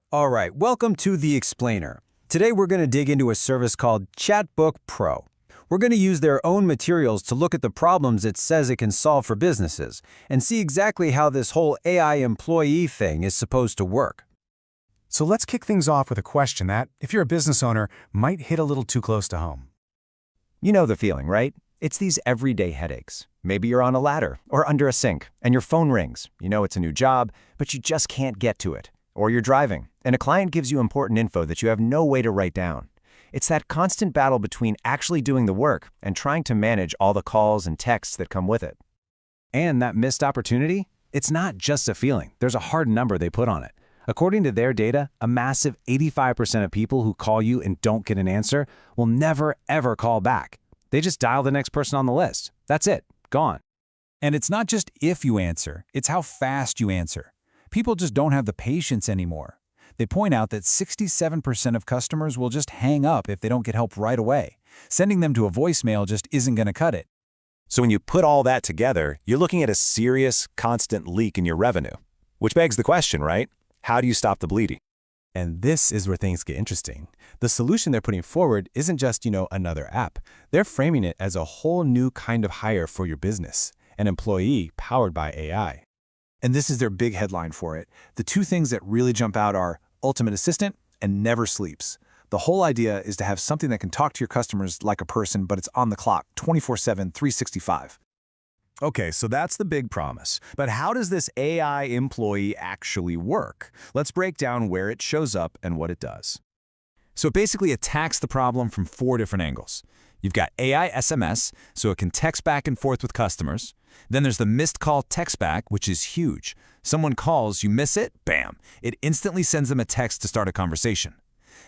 All right, welcome to The Explainer. Today we're going to dig into a service called ChatBook Pro. We're going to use their own materials to look at the problems it says it can solve for businesses and see exactly how this whole AI employee thing is supposed to work. So let's kick things off with a question that, if you're a business owner, might hit a little too close to home. You know the feeling, right? It's these everyday headaches. Maybe you're on a ladder or under a sink and your phone rings. You know it's a new job, but you just can't get to it. Or you're driving and a client gives you important info that you have no way to write down. It's that constant battle between actually doing the work and trying to manage all the calls and texts that come with it. And that missed opportunity? It's not just a feeling. There's a hard number they put on it. According to their data, a massive 85% of people who call you and don't get an answer will never, ever call back. They just dial the next person on the list. That's it. Gone. And it's not just if you answer, it's how fast you answer. People just don't have the patience anymore. They point out that 67% of customers will just hang up if they don't get help right away. Sending them to a voicemail just isn't going to cut it. So when you put all that together, you're looking at a serious, constant leak in your revenue. Which begs the question, right? How do you stop the bleeding? And this is where things get interesting. The solution they're putting forward isn't just, another app. They're framing it as a whole new kind of hire for your business, an employee powered by AI. And this is their big headline for it. The two things that really jump out are Ultimate Assistant and never sleeps. The whole idea is to have something that can talk to your customers like a person, but it's on the clock, 24/7, 365. Okay, so that's the big promise. But how does this AI employee actually work? Let's break down where it shows up and what it does. So it basically attacks the problem from 4 different angles. You've got AI SMS, so it can text back and forth with customers. Then there's the missed call text back, which is huge. Someone calls, you miss it, bam. It instantly sends them a text to start a conversation.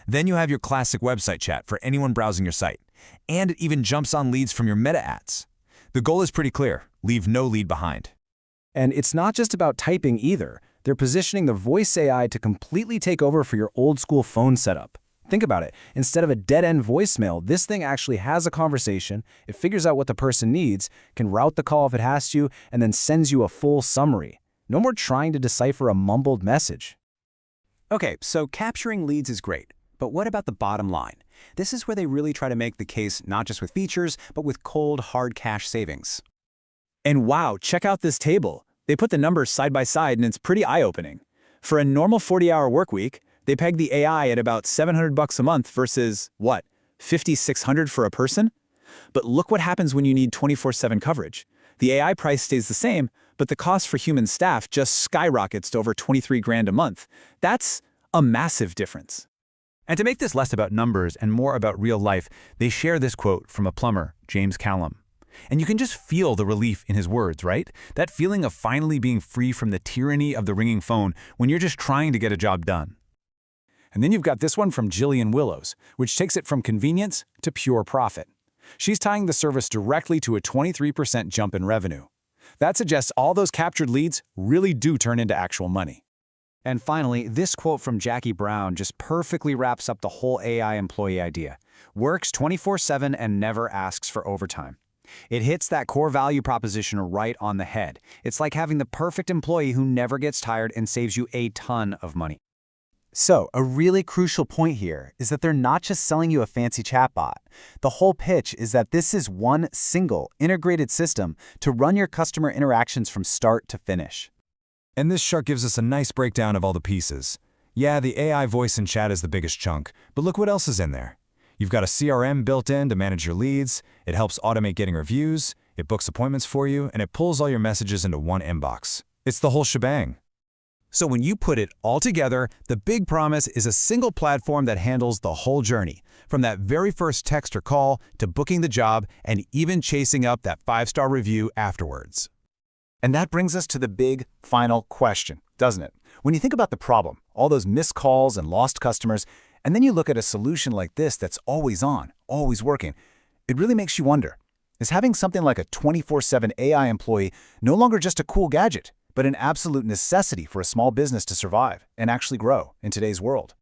Then you have your classic website chat for anyone browsing your site. And it even jumps on leads from your meta ads. The goal is pretty clear. Leave no lead behind. And it's not just about typing either. They're positioning the voice AI to completely take over for your old school phone setup. Think about it. Instead of a dead-end voicemail, this thing actually has a conversation, it figures out what the person needs, can route the call if it has to, and then sends you a full summary. No more trying to decipher a mumbled message. Okay, so capturing leads is great, but what about the bottom line? This is where they really try to make the case not just with features, but with cold, hard cash savings. And wow, check out this table. They put the numbers side by side and it's pretty eye-opening. For a normal 40-hour work week, they peg the AI at about $700 a month versus, what, $5,600 for a person? But look what happens when you need 24/7 coverage. The AI price stays the same, but the cost for human staff just skyrockets to over $23,000 a month. That's a massive difference. And to make this less about numbers and more about real life, they share this quote from a plumber, James Callum. And you can just feel the relief in his words, right? That feeling of finally being free from the tyranny of the ringing phone when you're just trying to get a job done. And then you've got this one from Jillian Willows, which takes it from convenience to pure profit. She's tying the service directly to a 23% jump in revenue. That suggests all those captured leads really do turn into actual money. And finally, this quote from Jackie Brown just perfectly wraps up the whole AI employee idea. Works 24/7 and never asks for overtime. It hits that core value proposition right on the head. It's like having the perfect employee who never gets tired and saves you a ton of money. So, a really crucial point here is that they're not just selling you a fancy chatbot. The whole pitch is that this is one single, integrated system to run your customer interactions from start to finish. And this chart gives us a nice breakdown of all the pieces. Yeah, the AI voice and chat is the biggest chunk, but look what else is in there. You've got a CRM built in to manage your leads, it helps automate getting reviews, it books appointments for you, and it pulls all your messages into one inbox. It's the whole shebang. So when you put it all together, the big promise is a single platform that handles the whole journey, from that very first text or call to booking the job and even chasing up that 5-star review afterwards. And that brings us to the big, final question, doesn't it? When you think about the problem, all those missed calls and lost customers, and then you look at a solution like this that's always on, always working, it really makes you wonder, is having something like a 24/7 AI employee no longer just a cool gadget, but an absolute necessity for a small business to survive and actually grow in today's world?